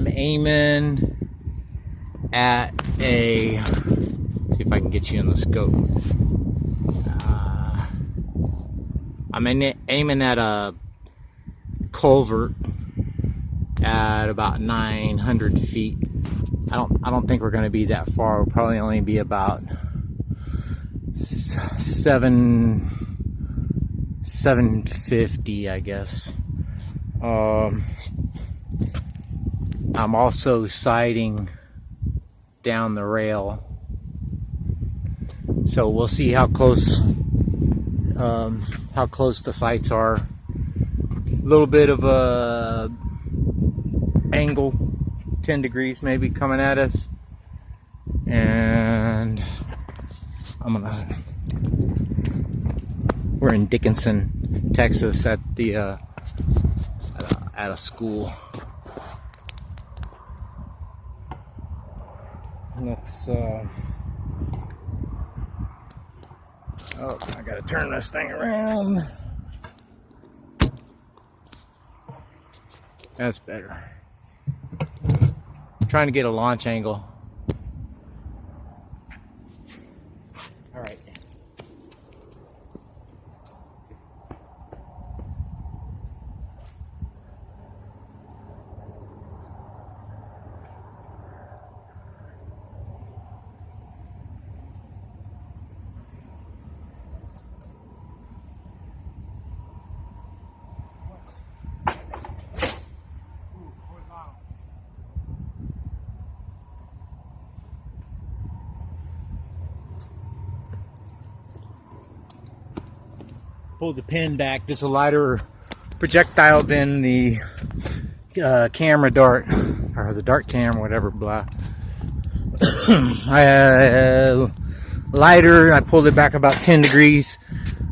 I'm aiming at a, see if I can get you in the scope. I'm aiming at a culvert at about 900 feet. I don't think we're going to be that far. We'll probably only be about 750, I guess. I'm also sighting down the rail, so we'll see how close the sights are. A little bit of a angle, 10 degrees maybe coming at us, and we're in Dickinson, Texas, at the at a school. Let's oh, I gotta turn this thing around. That's better. I'm trying to get a launch angle. All right. Pull the pin back. This is a lighter projectile than the camera dart, or the dart cam, whatever, blah. Lighter, I pulled it back about 10 degrees.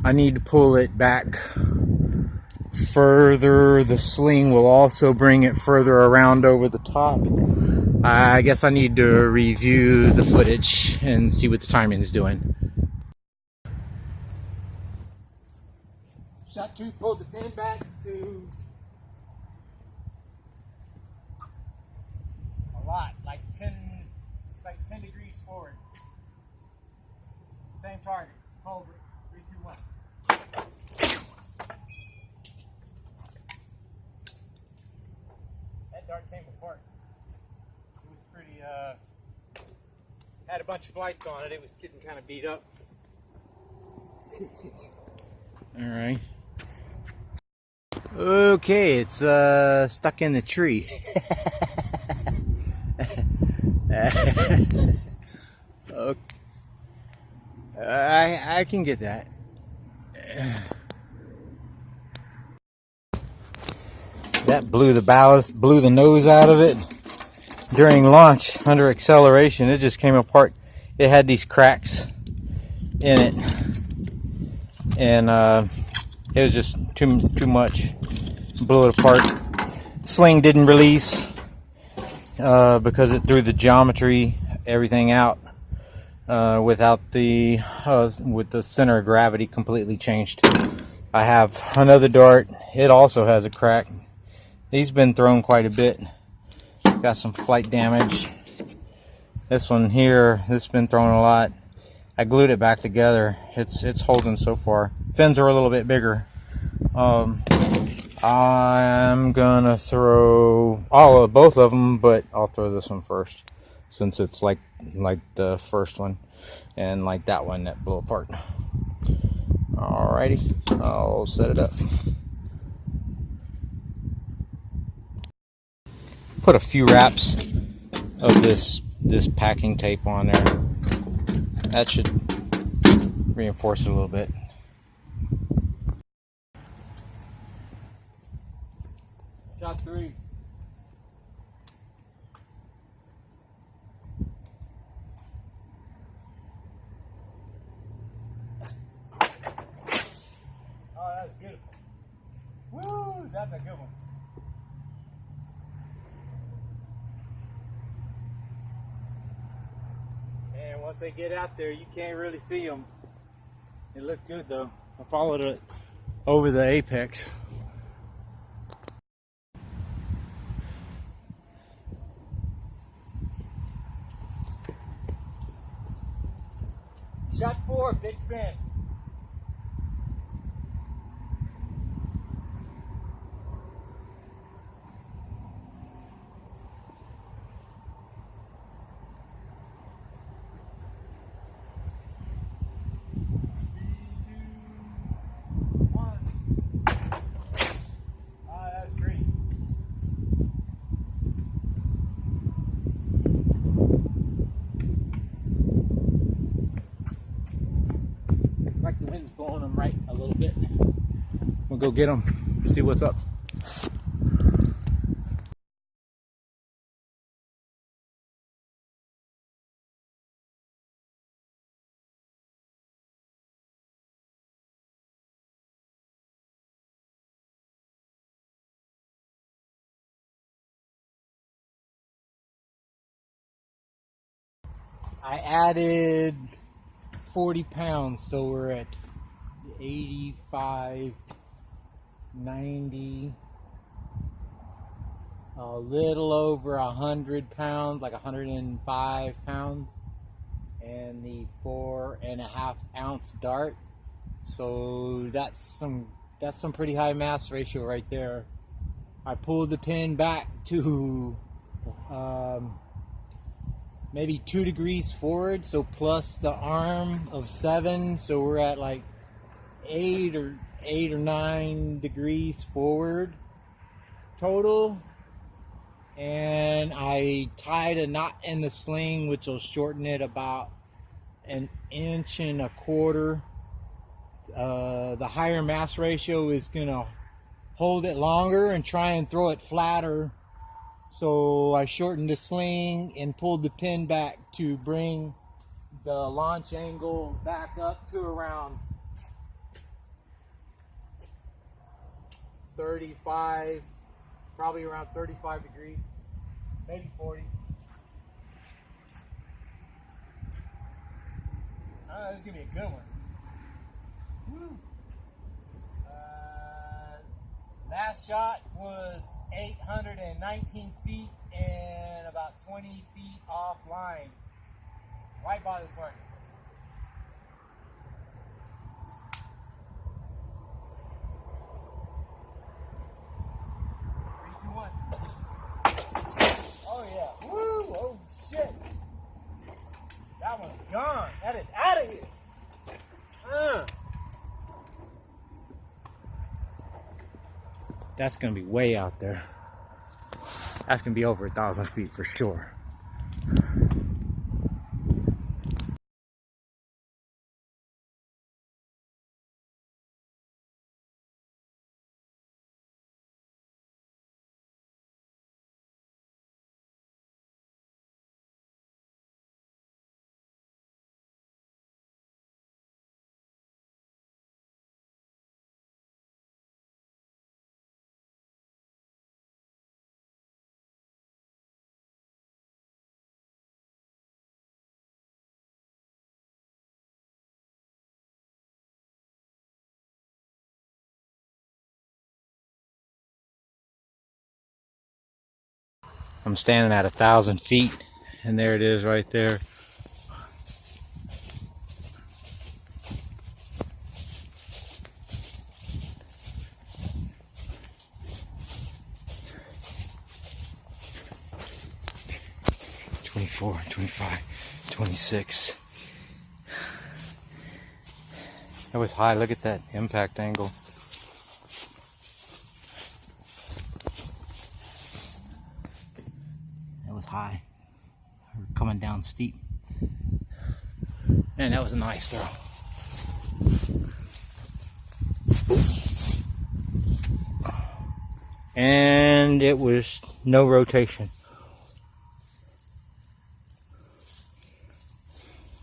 I need to pull it back further. The sling will also bring it further around over the top. I guess I need to review the footage and see what the timing is doing. Shot 2, pulled the pin back to a lot, like 10 degrees forward. Same target, culvert, 3, 2, 1. That dart came apart. It was pretty, had a bunch of flights on it. It was getting kind of beat up. All right. Okay, it's stuck in the tree. Okay. I can get that. That blew the ballast, blew the nose out of it during launch under acceleration. It just came apart. It had these cracks in it, and it was just too much. Blew it apart. Sling didn't release because it threw the geometry, everything out, without the with the center of gravity completely changed. I have another dart. It also has a crack. These been thrown quite a bit. Got some flight damage. This one here, this has been thrown a lot. I glued it back together. It's holding so far. Fins are a little bit bigger. I'm gonna throw both of them, but I'll throw this one first, since it's like the first one and like that one that blew apart. Alrighty, I'll set it up. Put a few wraps of this packing tape on there. That should reinforce it a little bit. Shot 3. Oh, that's beautiful. Woo, that's a good one. And once they get out there, you can't really see them. It looked good though. I followed it over the apex. Shot 4, big fin. Like the wind's blowing them right a little bit. We'll go get them, see what's up. I added 40 pounds, so we're at 85, 90, a little over 100 pounds, like 105 pounds, and the 4.5 ounce dart. So that's some pretty high mass ratio right there. I pulled the pin back to maybe 2 degrees forward, so plus the arm of 7, so we're at like 8 or 9 degrees forward total. And I tied a knot in the sling, which will shorten it about 1.25 inches. The higher mass ratio is gonna hold it longer and try and throw it flatter. So I shortened the sling and pulled the pin back to bring the launch angle back up to around 35, probably around 35 degrees, maybe 40. This is gonna be a good one. Woo. Last shot was 819 feet and about 20 feet offline, right by the target. 3, 2, 1. Oh yeah! Woo! Oh shit! That one's gone. That is out of here. That's gonna be way out there. That's gonna be over 1,000 feet for sure. I'm standing at 1,000 feet, and there it is right there. "24, 25, 26. That was high. Look at that impact angle. That was high. We're coming down steep. Man, that was a nice throw. And it was no rotation.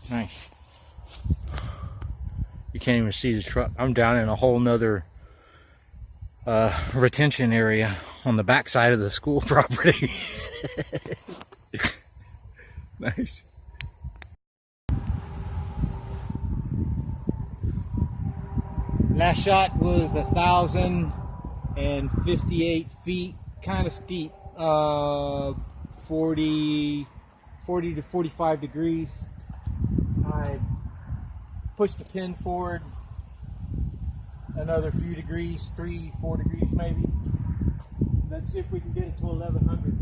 Nice. You can't even see the truck. I'm down in a whole nother retention area on the back side of the school property. Nice. Last shot was 1,058 feet, kind of steep, 40 to 45 degrees. I push the pin forward another few degrees, 3-4 degrees maybe. Let's see if we can get it to 1100.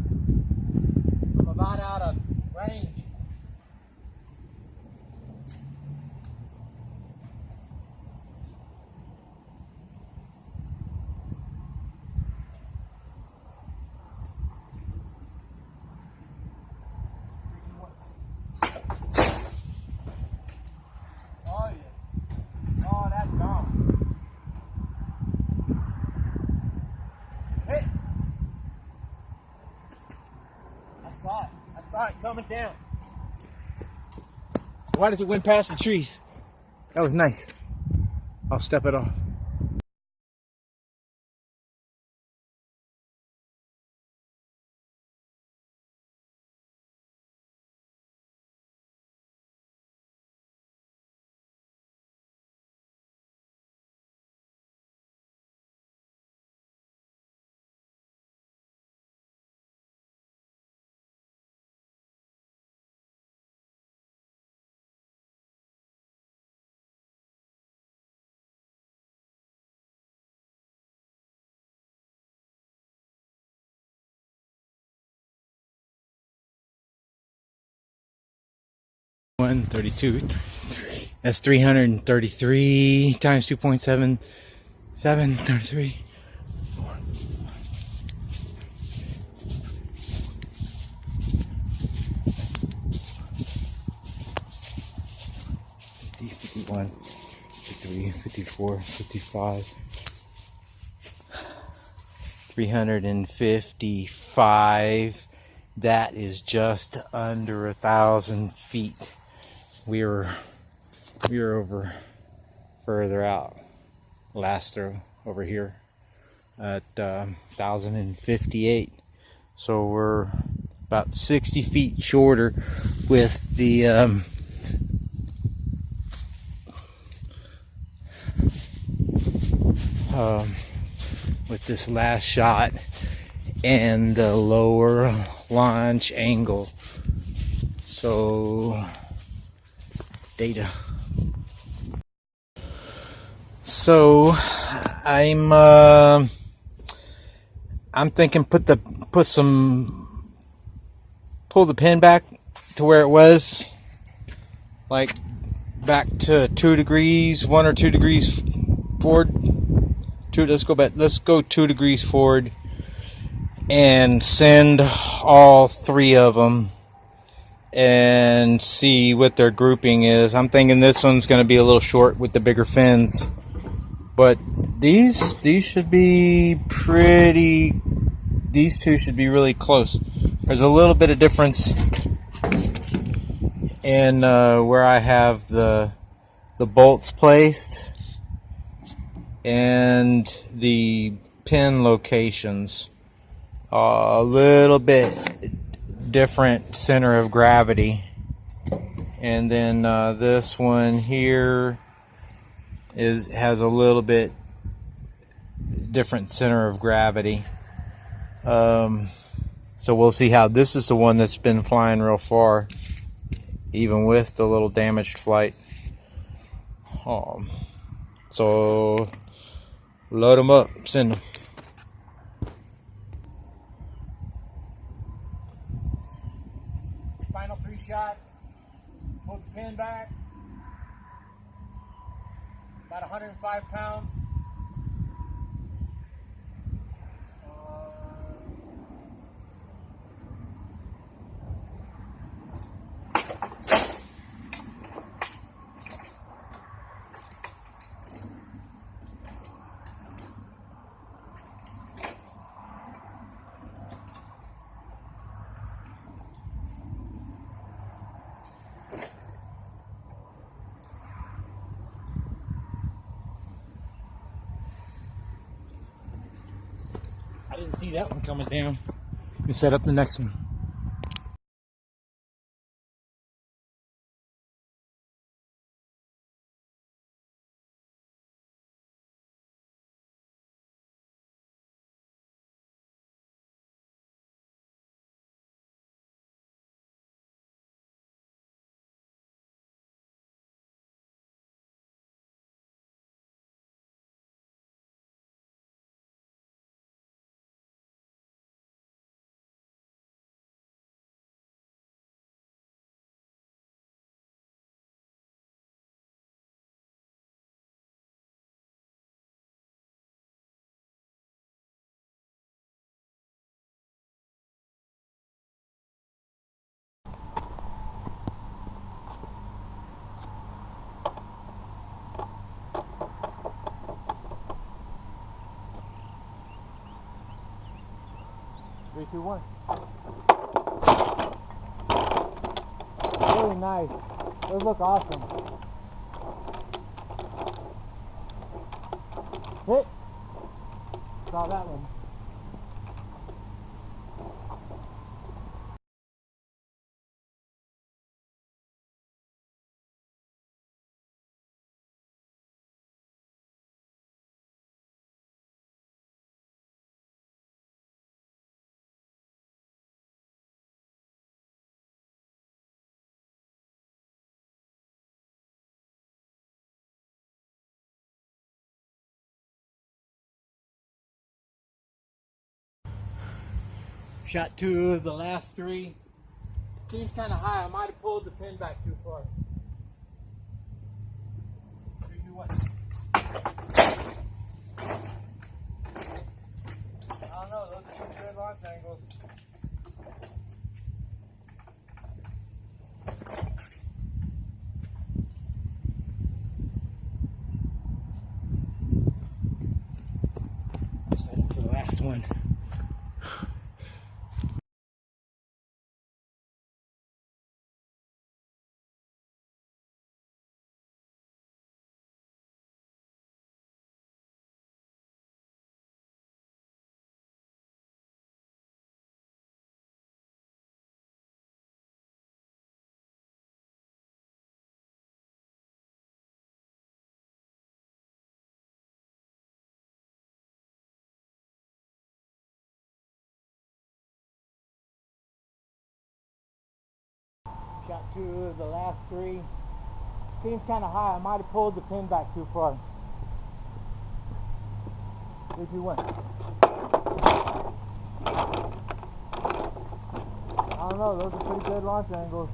I'm about out of range. Oh yeah. Oh, that's gone. Hey! I saw it. I saw it coming down. Why does it went past the trees? That was nice. I'll step it off. One 32. That's 333 times 2.7. 733. 51, 53, 54, 55. 355. That is just under 1,000 feet. We were over further out last throw over here at 1,058. So we're about 60 feet shorter with the with this last shot and the lower launch angle. So data. So I'm thinking pull the pin back to where it was, like back to 2 degrees, 1 or 2 degrees forward. Let's go 2 degrees forward and send all 3 of them and see what their grouping is. I'm thinking this one's going to be a little short with the bigger fins, but these should be pretty. These two should be really close. There's a little bit of difference in where I have the bolts placed and the pin locations. A little bit different center of gravity, and then this one here has a little bit different center of gravity. So we'll see how this is the one that's been flying real far, even with the little damaged flight. So load them up, send them. Final 3 shots. Pull the pin back. About 105 pounds. I didn't see that one coming down. Let me set up the next one. 3, 2, 1. Really nice. Those look awesome. Hit. Saw that one. Shot 2 of the last 3. Seems kind of high. I might have pulled the pin back too far. 3, 2, 1. I don't know. Those are some good launch angles. Set up for the last one. Shot 2 of the last 3. Seems kind of high. I might have pulled the pin back too far. 3, 2, 1. I don't know. Those are pretty good launch angles.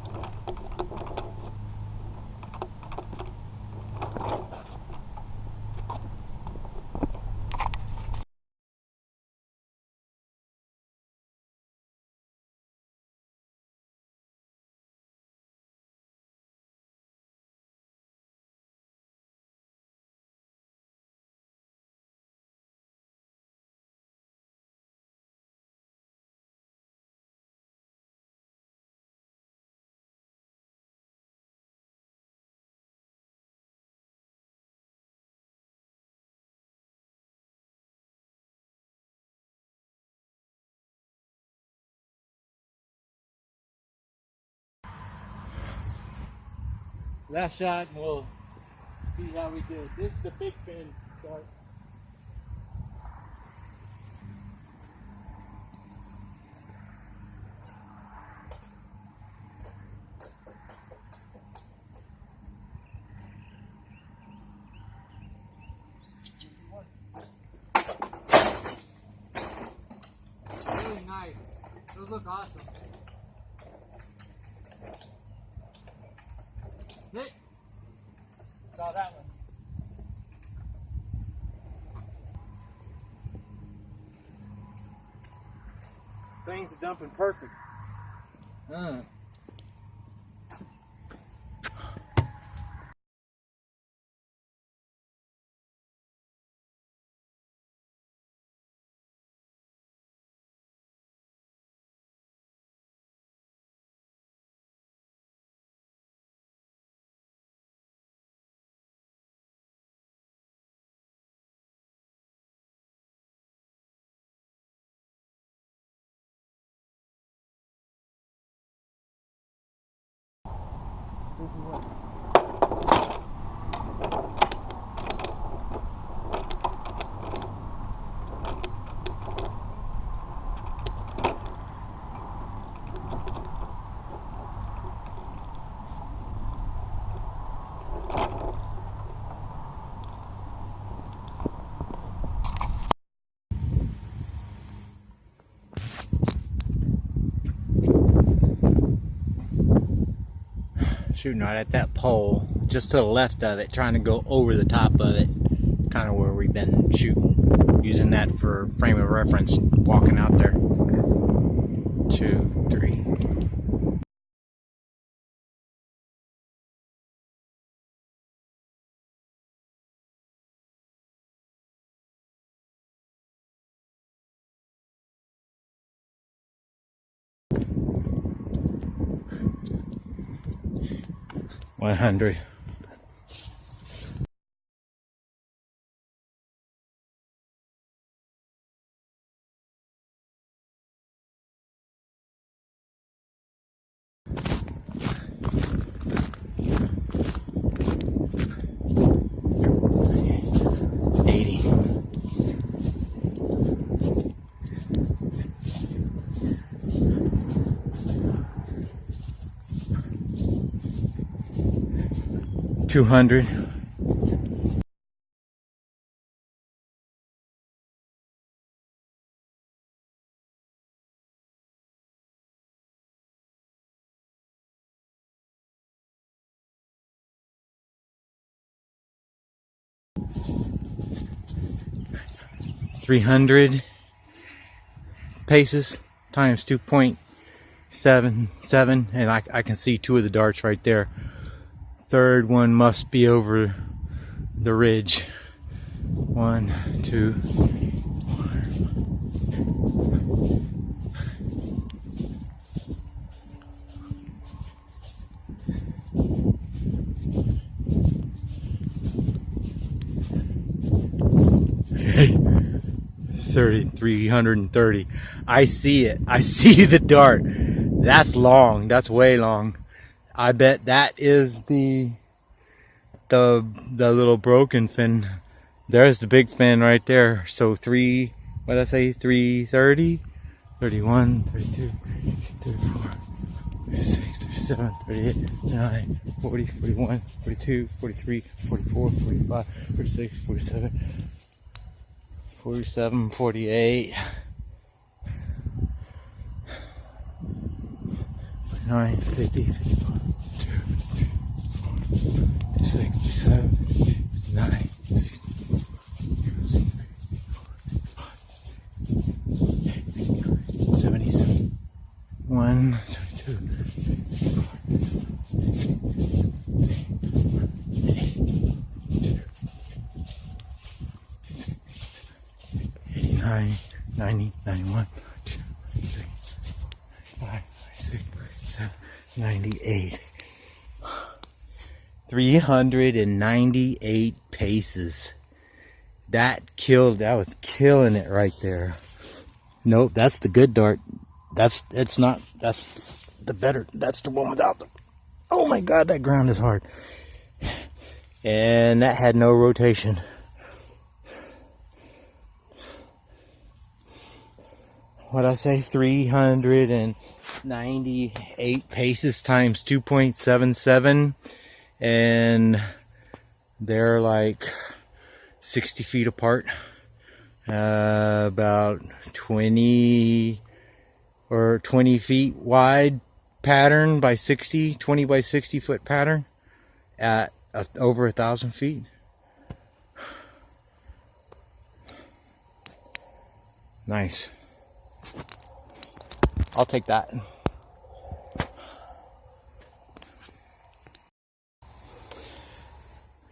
Last shot, and we'll see how we did. This is the big fin dart. Really nice. Those look awesome. Hit. Saw that one. Things are dumping perfect. Shooting right at that pole, just to the left of it, trying to go over the top of it, kind of where we've been shooting, using that for frame of reference, walking out there. 2, 3. 100. $200. $300 paces times 2.77, and I can see two of the darts right there. Third one must be over the ridge. 1, 2. Hey, 330. I see it. I see the dart. That's long. That's way long. I bet that is the little broken fin. There's the big fin right there. So what did I say? 330, 31, 32, 34, 36, 37, 38, 39, 40, 41, 42, 43, 44, 45, 46, 47, 47, 48, 49, 50, 51, 52, 56, 57, 59, 60, 77, 1, 72, 89, 90, 91, 2, 3, 5, 6, 7, 98. 398 paces. That was killing it right there. Nope, that's the good dart. That's the one without the, oh my God, that ground is hard. And that had no rotation. What'd I say? 398 paces times 2.77. And they're like 60 feet apart. About 20 feet wide pattern by 20 by 60 foot pattern at over 1,000 feet. Nice. I'll take that.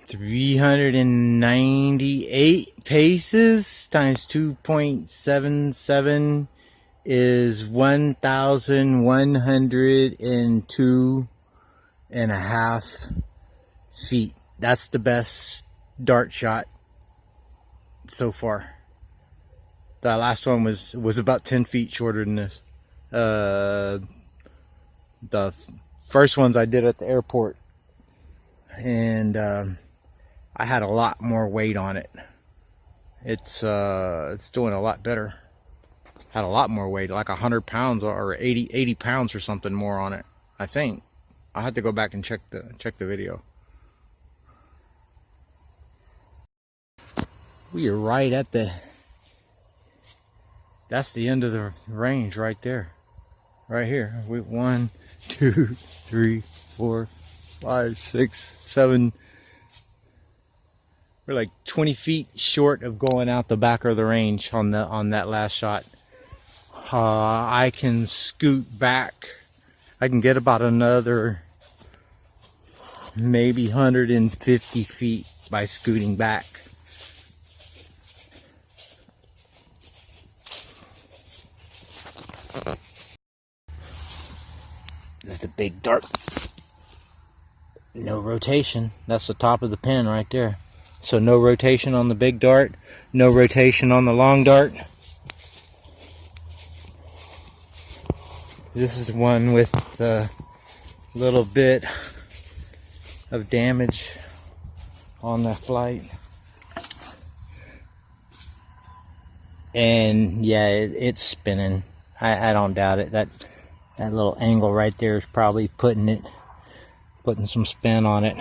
$398 paces times 2.77 is 1,102.5 feet. That's the best dart shot so far. The last one was about 10 feet shorter than this. The first ones I did at the airport, and I had a lot more weight on it. It's doing a lot better. Had a lot more weight, like 100 pounds or 80 pounds or something more on it, I think. I had to go back and check the video. We are right at that's the end of the range right there. Right here. 1, 2, 3, 4, 5, 6, 7. We're like 20 feet short of going out the back of the range on that last shot. I can scoot back. I can get about another maybe 150 feet by scooting back. This is the big dart. No rotation. That's the top of the pin right there. So no rotation on the big dart, no rotation on the long dart. This is one with a little bit of damage on the flight. And yeah, it's spinning. I don't doubt it. That little angle right there is probably putting some spin on it.